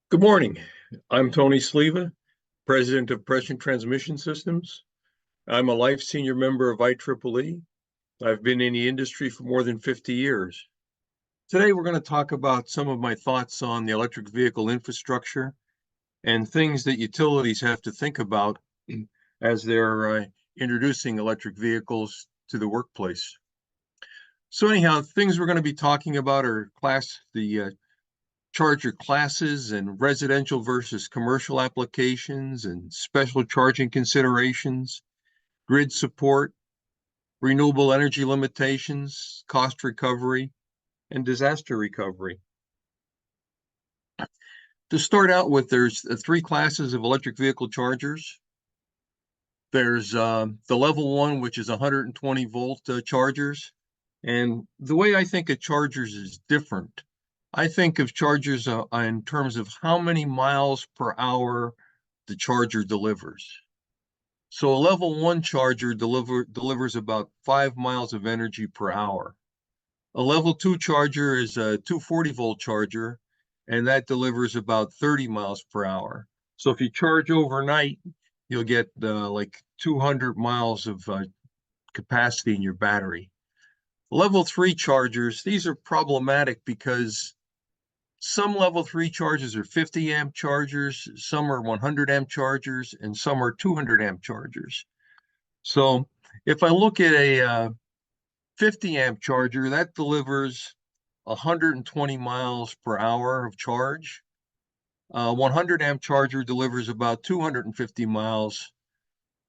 Good morning. I'm Tony Sleva, President of Prescient Transmission Systems. I'm a life senior member of IEEE. I've been in the industry for more than 50 years. Today, we're going to talk about some of my thoughts on the electric vehicle infrastructure and things that utilities have to think about as they're introducing electric vehicles to the workplace. So anyhow, things we're going to be talking about are the charger classes and residential versus commercial applications and special charging considerations, grid support, renewable energy limitations, cost recovery, and disaster recovery. To start out with, there's three classes of electric vehicle chargers. There's the level one, which is 120 volt chargers. And the way I think of chargers is different. I think of chargers in terms of how many miles per hour the charger delivers. So a level one charger delivers about 5 miles of energy per hour. A level two charger is a 240 volt charger, and that delivers about 30 miles per hour. So if you charge overnight, you'll get like 200 miles of capacity in your battery. Level three chargers, these are problematic because some level three chargers are 50 amp chargers, some are 100 amp chargers, and some are 200 amp chargers. So if I look at a 50 amp charger, that delivers 120 miles per hour of charge. 100 amp charger delivers about 250 miles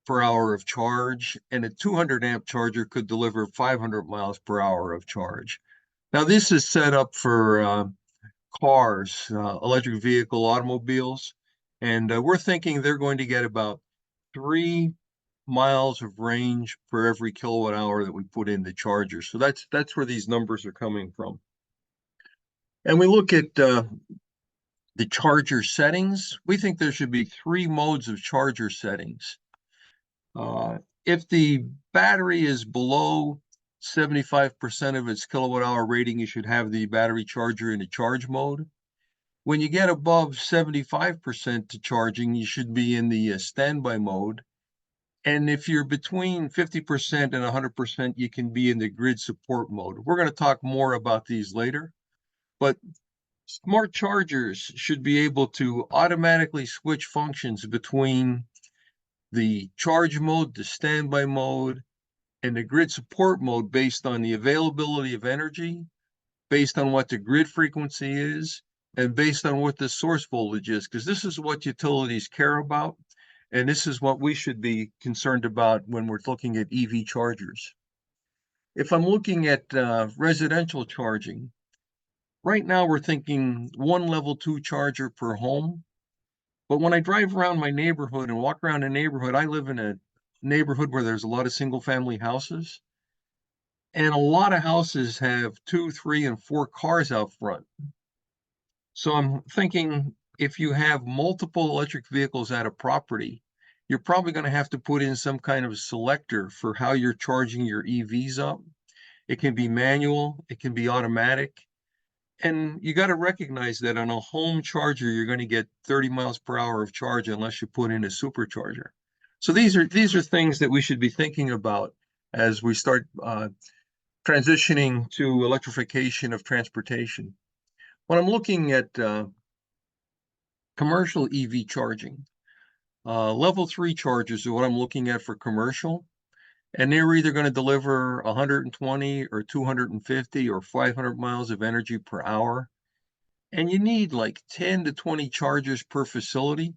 per hour of charge, and a 200 amp charger could deliver 500 miles per hour of charge. Now, this is set up for cars, electric vehicle automobiles, and we're thinking they're going to get about 3 miles of range per every kilowatt hour that we put in the charger. So that's where these numbers are coming from. And we look at the charger settings. We think there should be three modes of charger settings. If the battery is below 75% of its kilowatt hour rating, you should have the battery charger in a charge mode. When you get above 75% to charging, you should be in the standby mode. And if you're between 50% and 100%, you can be in the grid support mode. We're going to talk more about these later, but smart chargers should be able to automatically switch functions between the charge mode, the standby mode, and the grid support mode based on the availability of energy, based on what the grid frequency is, and based on what the source voltage is, because this is what utilities care about, and this is what we should be concerned about when we're looking at EV chargers. If I'm looking at residential charging, right now we're thinking one level two charger per home. But when I drive around my neighborhood and walk around the neighborhood, I live in a neighborhood where there's a lot of single family houses. And a lot of houses have 2, 3, and 4 cars out front. So I'm thinking if you have multiple electric vehicles at a property, you're probably going to have to put in some kind of selector for how you're charging your EVs up. It can be manual, it can be automatic. And you got to recognize that on a home charger, you're going to get 30 miles per hour of charge unless you put in a supercharger. So these are things that we should be thinking about as we start transitioning to electrification of transportation. When I'm looking at commercial EV charging, level three chargers are what I'm looking at for commercial. And they're either going to deliver 120 or 250 or 500 miles of energy per hour. And you need like 10 to 20 chargers per facility.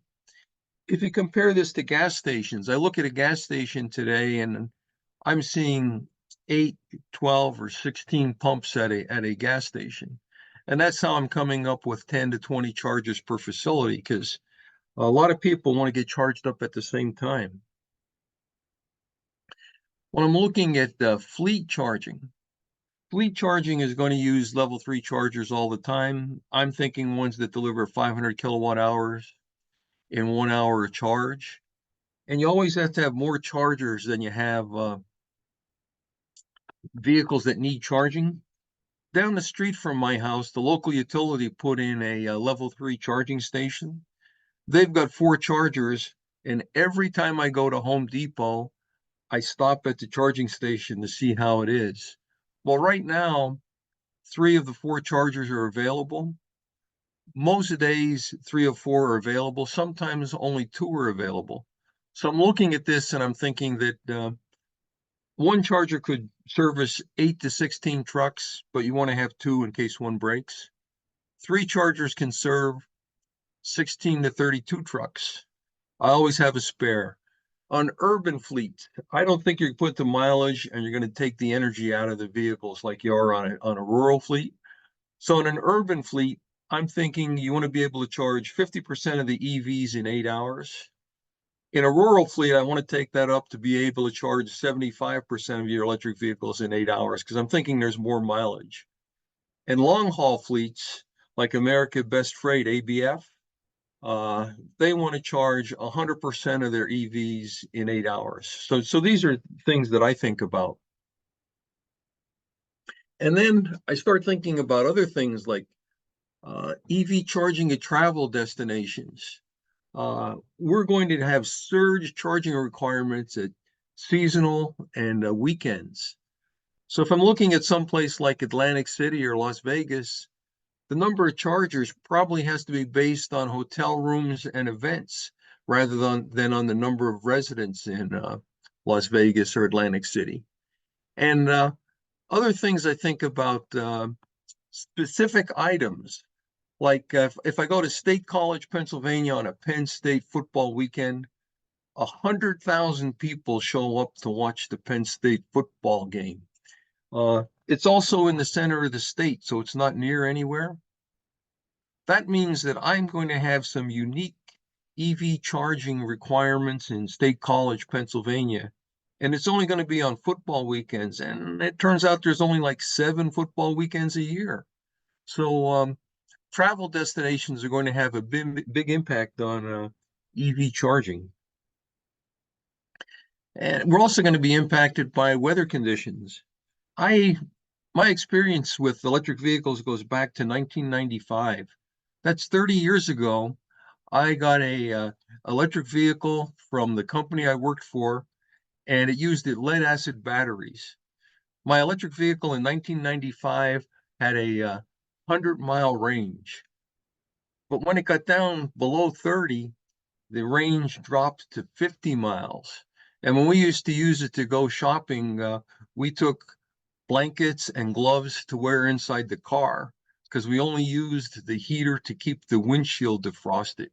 If you compare this to gas stations, I look at a gas station today and I'm seeing 8, 12, or 16 pumps at a gas station. And that's how I'm coming up with 10 to 20 chargers per facility, because a lot of people want to get charged up at the same time. When I'm looking at fleet charging is going to use level three chargers all the time. I'm thinking ones that deliver 500 kilowatt hours in 1 hour of charge. And you always have to have more chargers than you have vehicles that need charging. down the street from my house, the local utility put in a level 3 charging station. They've got 4 chargers, and every time I go to Home Depot, I stop at the charging station to see how it is. Well, right now, 3 of the 4 chargers are available. Most days, 3 or 4 are available. Sometimes only 2 are available. So I'm looking at this and I'm thinking that one charger could service 8 to 16 trucks, but you want to have 2 in case one breaks. 3 chargers can serve 16 to 32 trucks. I always have a spare. On urban fleet, I don't think you're put the mileage and you're going to take the energy out of the vehicles like you are on a rural fleet. So in an urban fleet, I'm thinking you want to be able to charge 50% of the EVs in 8 hours. In a rural fleet, I want to take that up to be able to charge 75% of your electric vehicles in 8 hours because I'm thinking there's more mileage. And long haul fleets like America Best Freight, ABF, they want to charge 100% of their EVs in 8 hours. So these are things that I think about. And then I start thinking about other things like EV charging at travel destinations. We're going to have surge charging requirements at seasonal and weekends. So if I'm looking at someplace like Atlantic City or Las Vegas, the number of chargers probably has to be based on hotel rooms and events rather than on the number of residents in Las Vegas or Atlantic City. And other things I think about specific items, like if I go to State College, Pennsylvania on a Penn State football weekend, 100,000 people show up to watch the Penn State football game. It's also in the center of the state, so it's not near anywhere. That means that I'm going to have some unique EV charging requirements in State College, Pennsylvania, and it's only going to be on football weekends. And it turns out there's only like 7 football weekends a year. So travel destinations are going to have a big impact on EV charging. And we're also going to be impacted by weather conditions. My experience with electric vehicles goes back to 1995. That's 30 years ago. I got a electric vehicle from the company I worked for, and it used lead acid batteries. My electric vehicle in 1995 had a 100-mile range, but when it got down below 30, the range dropped to 50 miles. And when we used to use it to go shopping, we took blankets and gloves to wear inside the car because we only used the heater to keep the windshield defrosted.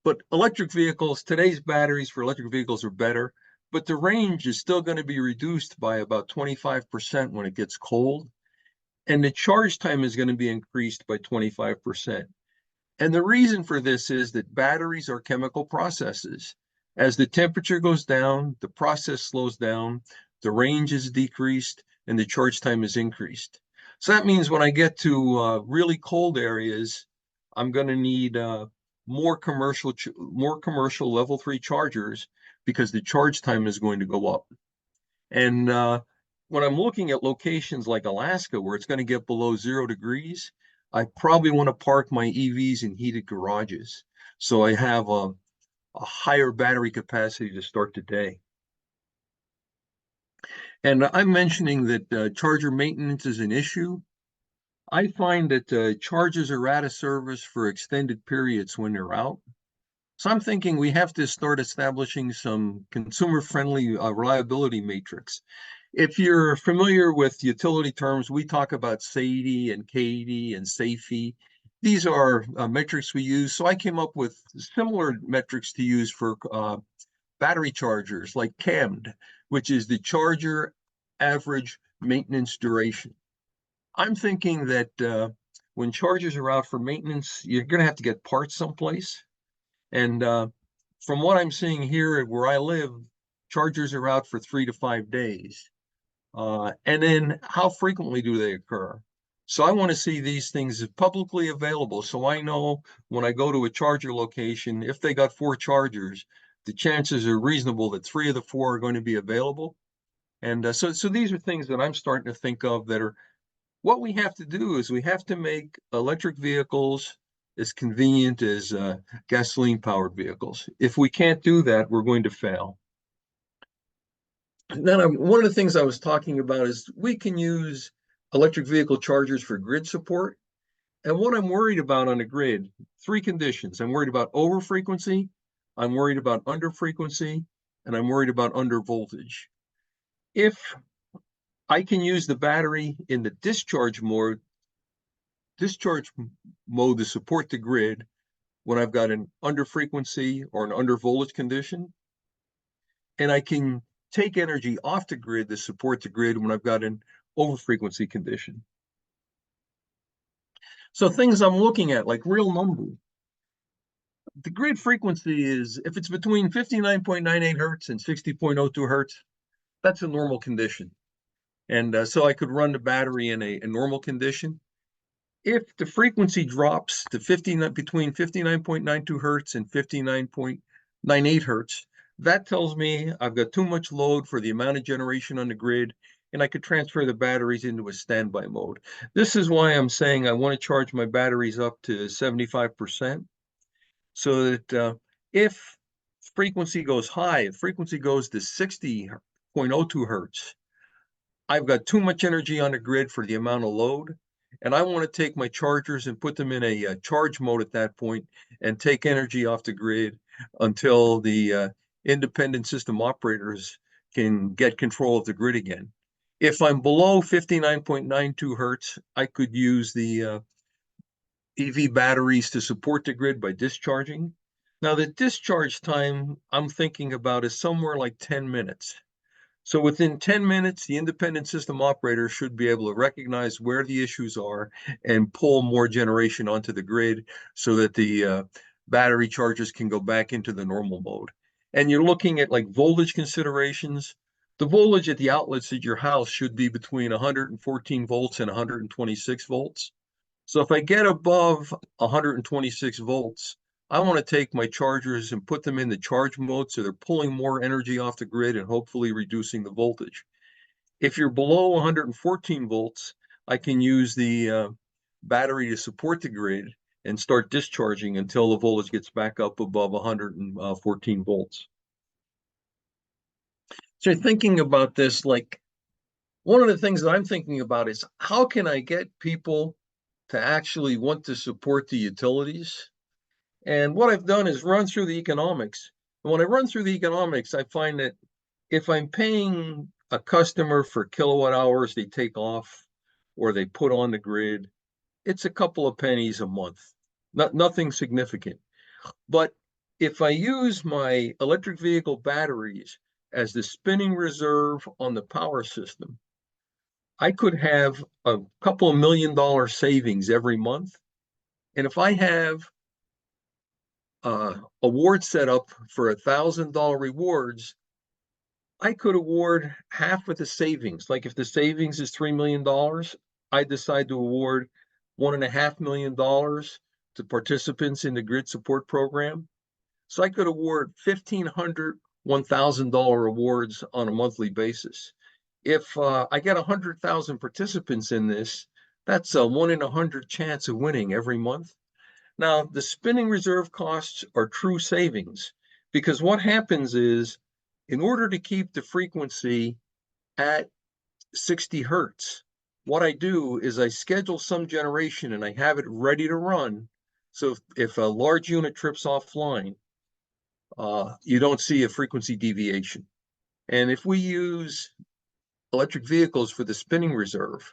But electric vehicles, today's batteries for electric vehicles are better, but the range is still going to be reduced by about 25% when it gets cold. And the charge time is going to be increased by 25%. And the reason for this is that batteries are chemical processes. As the temperature goes down, the process slows down, the range is decreased, and the charge time is increased. So that means when I get to really cold areas, I'm going to need more commercial level 3 chargers because the charge time is going to go up. And when I'm looking at locations like Alaska, where it's going to get below 0 degrees, I probably want to park my EVs in heated garages. So I have a higher battery capacity to start the day. And I'm mentioning that charger maintenance is an issue. I find that chargers are out of service for extended periods when they're out. So I'm thinking we have to start establishing some consumer-friendly reliability matrix. If you're familiar with utility terms, we talk about SAIDI and CAIDI and SAIFI. These are metrics we use. So I came up with similar metrics to use for battery chargers like CAMD, which is the charger average maintenance duration. I'm thinking that when chargers are out for maintenance, you're going to have to get parts someplace. And from what I'm seeing here where I live, chargers are out for 3 to 5 days. And then how frequently do they occur? So I want to see these things publicly available so I know when I go to a charger location, if they got 4 chargers, the chances are reasonable that 3 of the 4 are going to be available. And so these are things that I'm starting to think of that are what we have to do is we have to make electric vehicles as convenient as gasoline-powered vehicles. If we can't do that, we're going to fail. Then one of the things I was talking about is we can use electric vehicle chargers for grid support. And what I'm worried about on the grid, three conditions. I'm worried about over frequency, I'm worried about under frequency, and I'm worried about under voltage. If I can use the battery in the discharge mode to support the grid when I've got an under frequency or an under voltage condition, and I can take energy off the grid to support the grid when I've got an over frequency condition. So things I'm looking at, like real numbers. The grid frequency is, if it's between 59.98 hertz and 60.02 hertz, that's a normal condition. And so I could run the battery in a normal condition. If the frequency drops to between 59.92 hertz and 59.98 hertz, that tells me I've got too much load for the amount of generation on the grid, and I could transfer the batteries into a standby mode. This is why I'm saying I want to charge my batteries up to 75%, so that if frequency goes high, if frequency goes to 60.02 hertz, I've got too much energy on the grid for the amount of load, and I want to take my chargers and put them in a charge mode at that point and take energy off the grid until the independent system operators can get control of the grid again. If I'm below 59.92 hertz, I could use the EV batteries to support the grid by discharging. Now, the discharge time I'm thinking about is somewhere like 10 minutes. So within 10 minutes, the independent system operator should be able to recognize where the issues are and pull more generation onto the grid so that the battery chargers can go back into the normal mode. And you're looking at like voltage considerations. The voltage at the outlets at your house should be between 114 volts and 126 volts. So if I get above 126 volts, I want to take my chargers and put them in the charge mode so they're pulling more energy off the grid and hopefully reducing the voltage. If you're below 114 volts, I can use the battery to support the grid and start discharging until the voltage gets back up above 114 volts. So thinking about this, like one of the things that I'm thinking about is how can I get people to actually want to support the utilities? And what I've done is run through the economics. And when I run through the economics, I find that if I'm paying a customer for kilowatt hours they take off or they put on the grid, it's a couple of pennies a month, nothing significant. But if I use my electric vehicle batteries as the spinning reserve on the power system, I could have a couple of $1 million savings every month. And if I have award set up for $1,000 rewards, I could award half of the savings. Like if the savings is $3 million, I decide to award $1.5 million to participants in the grid support program. So I could award 1,500 $1,000 awards on a monthly basis. If I get 100,000 participants in this, that's a 1 in 100 chance of winning every month. Now, the spinning reserve costs are true savings because what happens is, in order to keep the frequency at 60 hertz, what I do is I schedule some generation and I have it ready to run. So if a large unit trips offline, you don't see a frequency deviation. And if we use electric vehicles for the spinning reserve,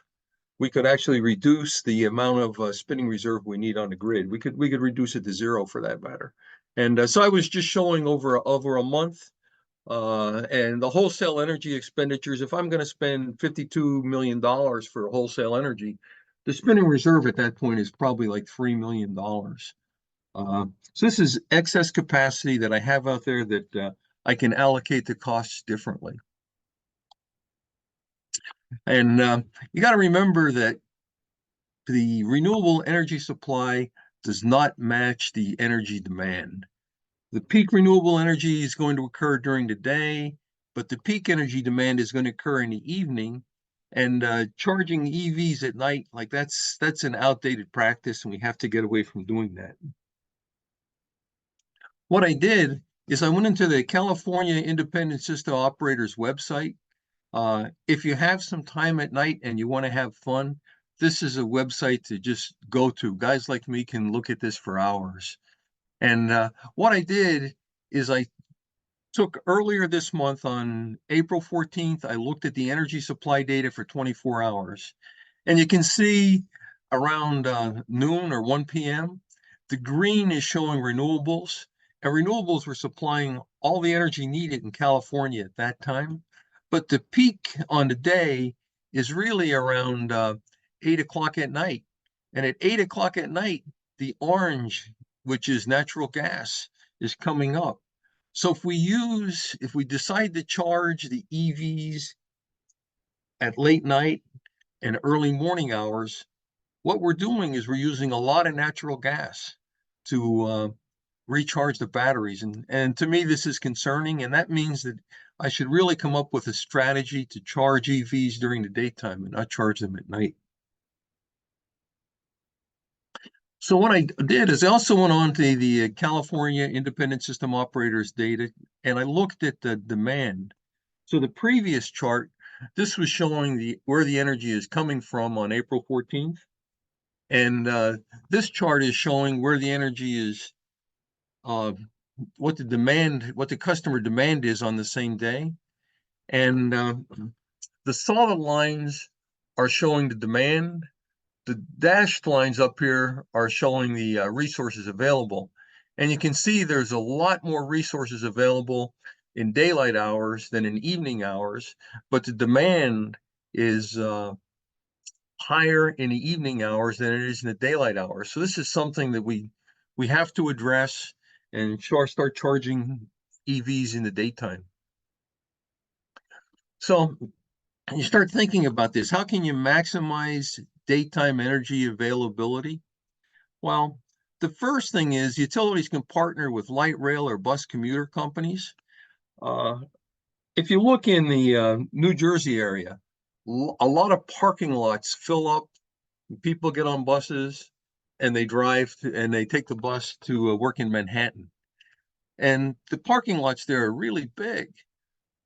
we could actually reduce the amount of spinning reserve we need on the grid. We could reduce it to zero for that matter. And so I was just showing over a month, and the wholesale energy expenditures. If I'm going to spend $52 million for wholesale energy, the spinning reserve at that point is probably like $3 million. So this is excess capacity that I have out there that I can allocate the costs differently. And you got to remember that the renewable energy supply does not match the energy demand. The peak renewable energy is going to occur during the day, but the peak energy demand is going to occur in the evening. And charging EVs at night, like that's an outdated practice, and we have to get away from doing that. What I did is I went into the California Independent System Operators website. If you have some time at night and you want to have fun, this is a website to just go to. Guys like me can look at this for hours. And what I did is I took earlier this month on April 14th, I looked at the energy supply data for 24 hours. And you can see around noon or 1 p.m., the green is showing renewables, and renewables were supplying all the energy needed in California at that time. But the peak on the day is really around 8 o'clock at night. And at 8 o'clock at night, the orange, which is natural gas, is coming up. So if we decide to charge the EVs at late night and early morning hours, what we're doing is we're using a lot of natural gas to recharge the batteries. And to me, this is concerning. And that means that I should really come up with a strategy to charge EVs during the daytime and not charge them at night. So what I did is I also went on to the California Independent System Operators data, and I looked at the demand. So the previous chart, this was showing where the energy is coming from on April 14th. And this chart is showing where the energy is, what the customer demand is on the same day. And the solid lines are showing the demand. The dashed lines up here are showing the resources available. And you can see there's a lot more resources available in daylight hours than in evening hours, but the demand is higher in the evening hours than it is in the daylight hours. So this is something that we have to address and start charging EVs in the daytime. So you start thinking about this. How can you maximize daytime energy availability? Well, the first thing is utilities can partner with light rail or bus commuter companies. Uh, if you look in the New Jersey area, a lot of parking lots fill up. People get on buses and they and they take the bus to work in Manhattan. And the parking lots there are really big.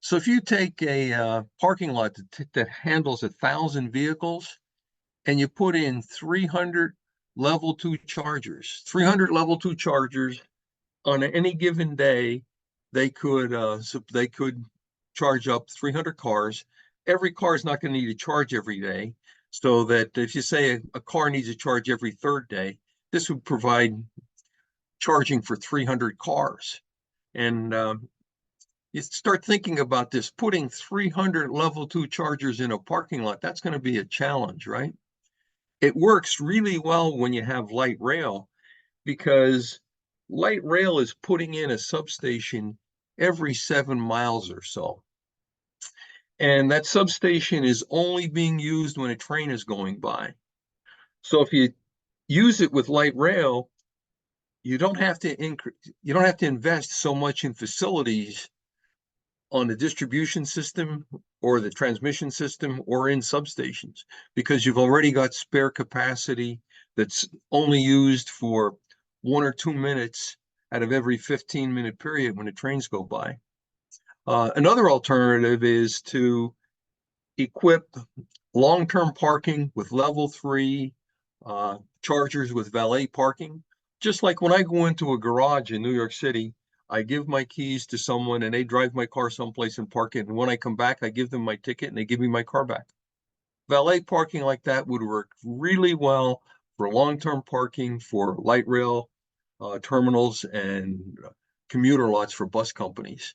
So if you take a parking lot that handles 1,000 vehicles and you put in 300 level 2 chargers, 300 level 2 chargers on any given day, they could charge up 300 cars. Every car is not going to need a charge every day. So that if you say a car needs a charge every third day, this would provide charging for 300 cars. And you start thinking about this, putting 300 level 2 chargers in a parking lot, that's going to be a challenge, right? It works really well when you have light rail because light rail is putting in a substation every 7 miles or so. And that substation is only being used when a train is going by. So if you use it with light rail, you don't have to invest so much in facilities on the distribution system or the transmission system or in substations because you've already got spare capacity that's only used for 1 or 2 minutes out of every 15-minute period when the trains go by. Another alternative is to equip long-term parking with level 3 chargers with valet parking. Just like when I go into a garage in New York City, I give my keys to someone and they drive my car someplace and park it. And when I come back, I give them my ticket and they give me my car back. Valet parking like that would work really well for long-term parking for light rail terminals and commuter lots for bus companies.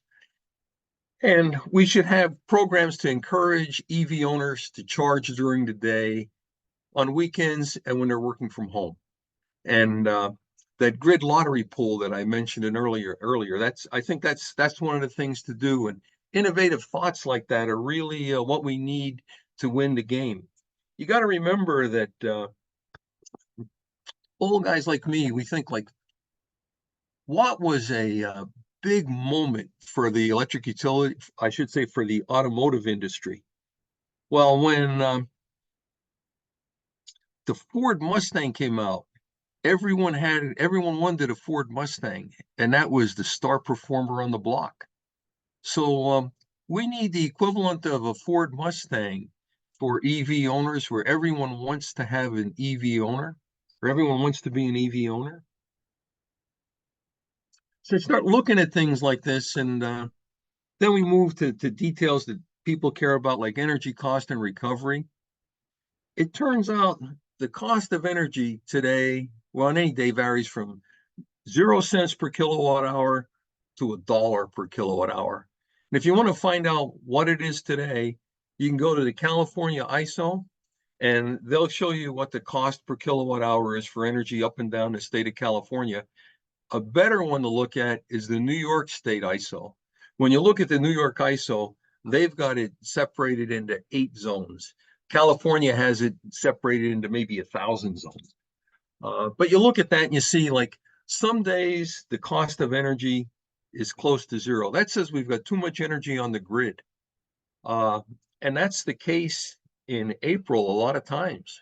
And we should have programs to encourage EV owners to charge during the day, on weekends, and when they're working from home. And that grid lottery pool that I mentioned earlier, I think that's one of the things to do. And innovative thoughts like that are really what we need to win the game. You got to remember that old guys like me, we think like, what was a big moment for the electric utility, I should say for the automotive industry? Well, when the Ford Mustang came out, everyone wanted a Ford Mustang, and that was the star performer on the block. So we need the equivalent of a Ford Mustang for EV owners, where everyone wants to have an EV owner, or everyone wants to be an EV owner. So start looking at things like this, and then we move to details that people care about, like energy cost and recovery. It turns out the cost of energy today, well, on any day, varies from 0 cents per kilowatt hour to $1 per kilowatt hour. And if you want to find out what it is today, you can go to the California ISO, and they'll show you what the cost per kilowatt hour is for energy up and down the state of California. A better one to look at is the New York State ISO. When you look at the New York ISO, they've got it separated into 8 zones. California has it separated into maybe 1,000 zones. But you look at that and you see, like, some days the cost of energy is close to zero. That says we've got too much energy on the grid. Uh, and that's the case in April a lot of times.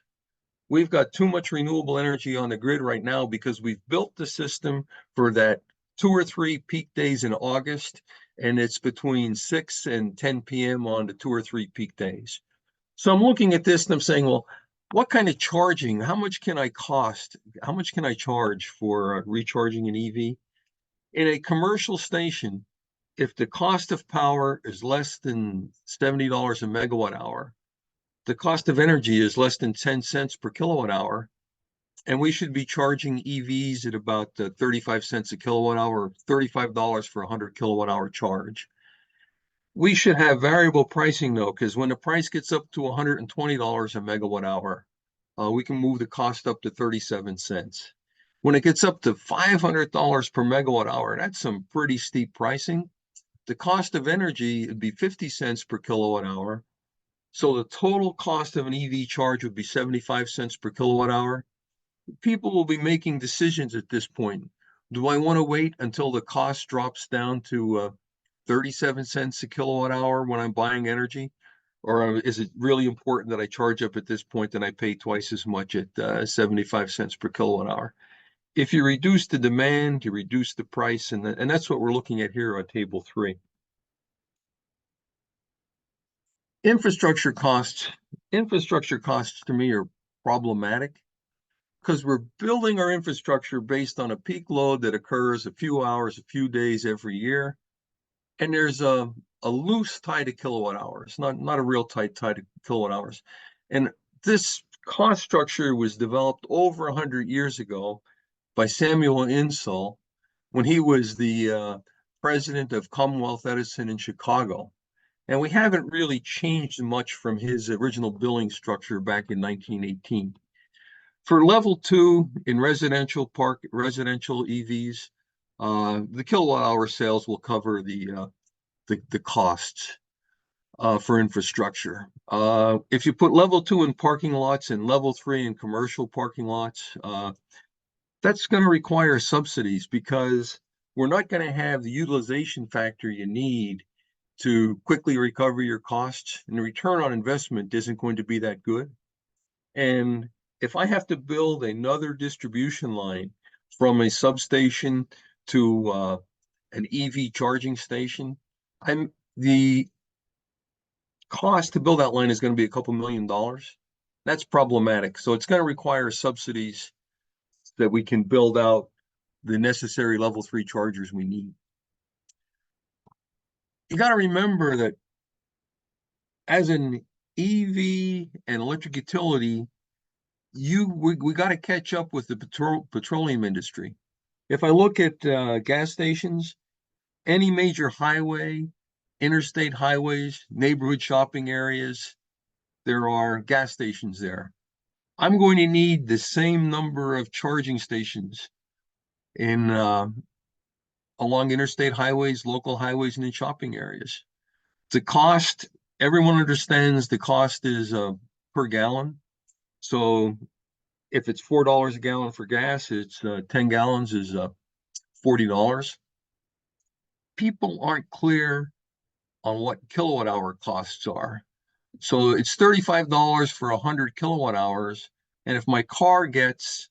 We've got too much renewable energy on the grid right now because we've built the system for that 2 or 3 peak days in August, and it's between 6 and 10 p.m. on the 2 or 3 peak days. So I'm looking at this and I'm saying, well, what kind of charging? How much can I cost? How much can I charge for recharging an EV? In a commercial station, if the cost of power is less than $70 a megawatt hour, the cost of energy is less than 10 cents per kilowatt hour, and we should be charging EVs at about 35 cents a kilowatt hour, $35 for a 100 kilowatt hour charge. We should have variable pricing though, because when the price gets up to $120 a megawatt hour, we can move the cost up to 37 cents. When it gets up to $500 per megawatt hour, that's some pretty steep pricing. The cost of energy would be 50 cents per kilowatt hour. So the total cost of an EV charge would be 75 cents per kilowatt hour. People will be making decisions at this point. Do I want to wait until the cost drops down to 37 cents a kilowatt hour when I'm buying energy? Or is it really important that I charge up at this point and I pay twice as much at 75 cents per kilowatt hour? If you reduce the demand, you reduce the price, and that's what we're looking at here on table 3. Infrastructure costs. Infrastructure costs to me are problematic because we're building our infrastructure based on a peak load that occurs a few hours, a few days every year. And there's a loose tie to kilowatt hours, not a real tight tie to kilowatt hours. And this cost structure was developed over 100 years ago by Samuel Insull when he was the president of Commonwealth Edison in Chicago. And we haven't really changed much from his original billing structure back in 1918. For level 2 in residential EVs, the kilowatt hour sales will cover the costs for infrastructure. If you put level 2 in parking lots and level 3 in commercial parking lots, that's going to require subsidies because we're not going to have the utilization factor you need to quickly recover your costs, and the return on investment isn't going to be that good. And if I have to build another distribution line from a substation to an EV charging station, the cost to build that line is going to be a couple $1,000,000. That's problematic. So it's going to require subsidies that we can build out the necessary level 3 chargers we need. You got to remember that as an EV and electric utility, we got to catch up with the petroleum industry. If I look at gas stations, any major highway, interstate highways, neighborhood shopping areas, there are gas stations there. I'm going to need the same number of charging stations in along interstate highways, local highways, and in shopping areas. The cost, everyone understands the cost is per gallon. So if it's $4 a gallon for gas, it's 10 gallons is $40. People aren't clear on what kilowatt hour costs are. So it's $35 for 100 kilowatt hours. And if my car gets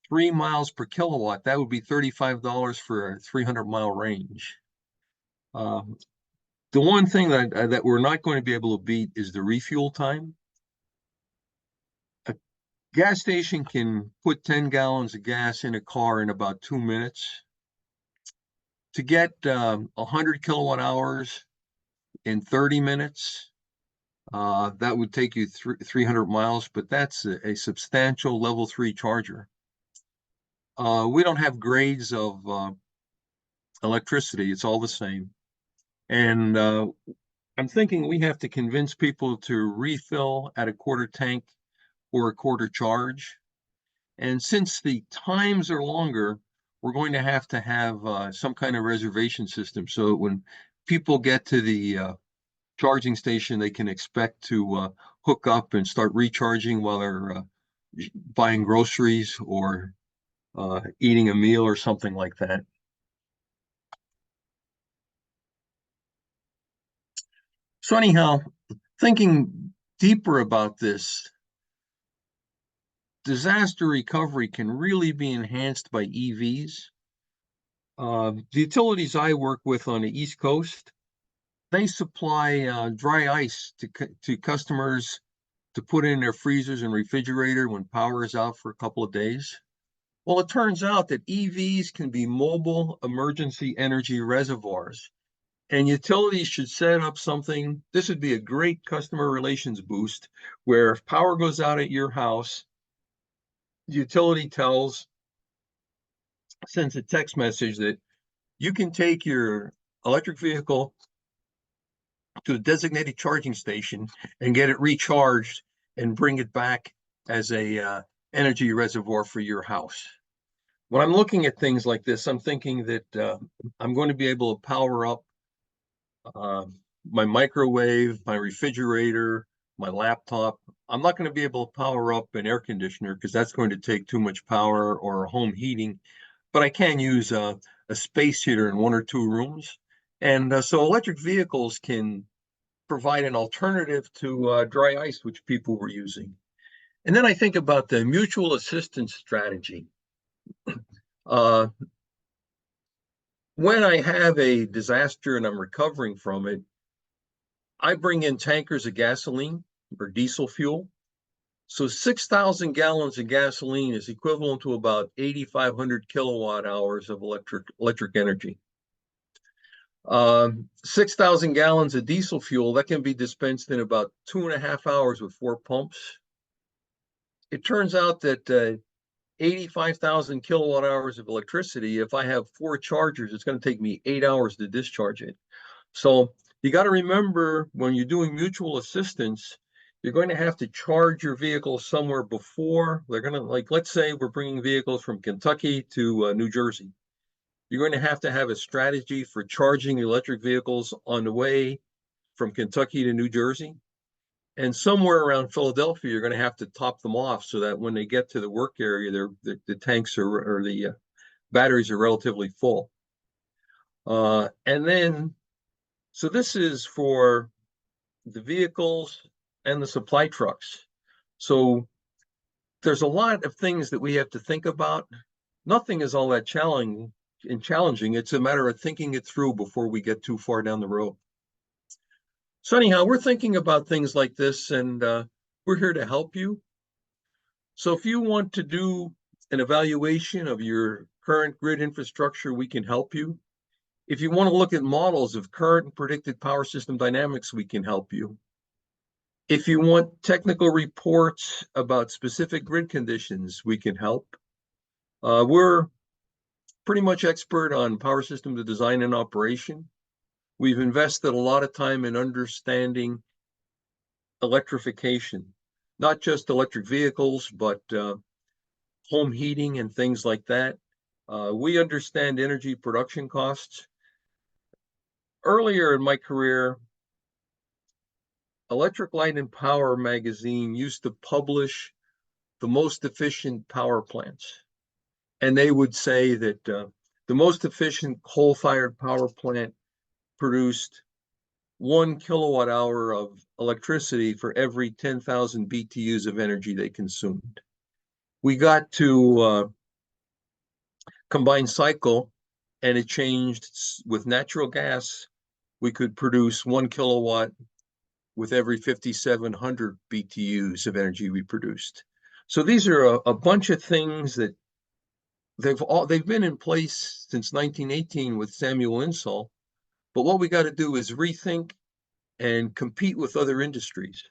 3 miles per kilowatt, that would be $35 for a 300-mile range. Uh, the one thing that we're not going to be able to beat is the refuel time. A gas station can put 10 gallons of gas in a car in about 2 minutes. To get 100 kilowatt hours in 30 minutes, that would take you 300 miles, but that's a substantial level 3 charger. We don't have grades of electricity. It's all the same. And I'm thinking we have to convince people to refill at a quarter tank or a quarter charge. And since the times are longer, we're going to have some kind of reservation system so that when people get to the charging station, they can expect to hook up and start recharging while they're buying groceries or eating a meal or something like that. So anyhow, thinking deeper about this, disaster recovery can really be enhanced by EVs. The utilities I work with on the East Coast, they supply dry ice to customers to put in their freezers and refrigerator when power is out for a couple of days. Well, it turns out that EVs can be mobile emergency energy reservoirs, and utilities should set up something. This would be a great customer relations boost where if power goes out at your house, the utility sends a text message that you can take your electric vehicle to a designated charging station and get it recharged and bring it back as a energy reservoir for your house. When I'm looking at things like this, I'm thinking that I'm going to be able to power up uh, my microwave, my refrigerator, my laptop. I'm not going to be able to power up an air conditioner because that's going to take too much power or home heating, but I can use a space heater in one or two rooms. And so electric vehicles can provide an alternative to dry ice, which people were using. And then I think about the mutual assistance strategy. Uh, when I have a disaster and I'm recovering from it, I bring in tankers of gasoline or diesel fuel. So 6,000 gallons of gasoline is equivalent to about 8,500 kilowatt hours of electric energy. 6,000 gallons of diesel fuel, that can be dispensed in about 2.5 hours with 4 pumps. It turns out that 85,000 kilowatt hours of electricity, if I have 4 chargers, it's going to take me 8 hours to discharge it. So you got to remember when you're doing mutual assistance, you're going to have to charge your vehicle somewhere before. They're going to, like, let's say we're bringing vehicles from Kentucky to New Jersey. You're going to have a strategy for charging electric vehicles on the way from Kentucky to New Jersey. And somewhere around Philadelphia, you're going to have to top them off so that when they get to the work area, the tanks or the batteries are relatively full. And then, so this is for the vehicles and the supply trucks. So there's a lot of things that we have to think about. Nothing is all that challenging. It's a matter of thinking it through before we get too far down the road. So anyhow, we're thinking about things like this, and we're here to help you. So if you want to do an evaluation of your current grid infrastructure, we can help you. If you want to look at models of current and predicted power system dynamics, we can help you. If you want technical reports about specific grid conditions, we can help. We're pretty much expert on power system design and operation. We've invested a lot of time in understanding electrification, not just electric vehicles, but home heating and things like that. We understand energy production costs. Earlier in my career, Electric Light and Power magazine used to publish the most efficient power plants. And they would say that the most efficient coal-fired power plant produced 1 kilowatt hour of electricity for every 10,000 BTUs of energy they consumed. We got to combined cycle, and it changed with natural gas. We could produce 1 kilowatt with every 5,700 BTUs of energy we produced. So these are a bunch of things that they've been in place since 1918 with Samuel Insull. But what we got to do is rethink and compete with other industries.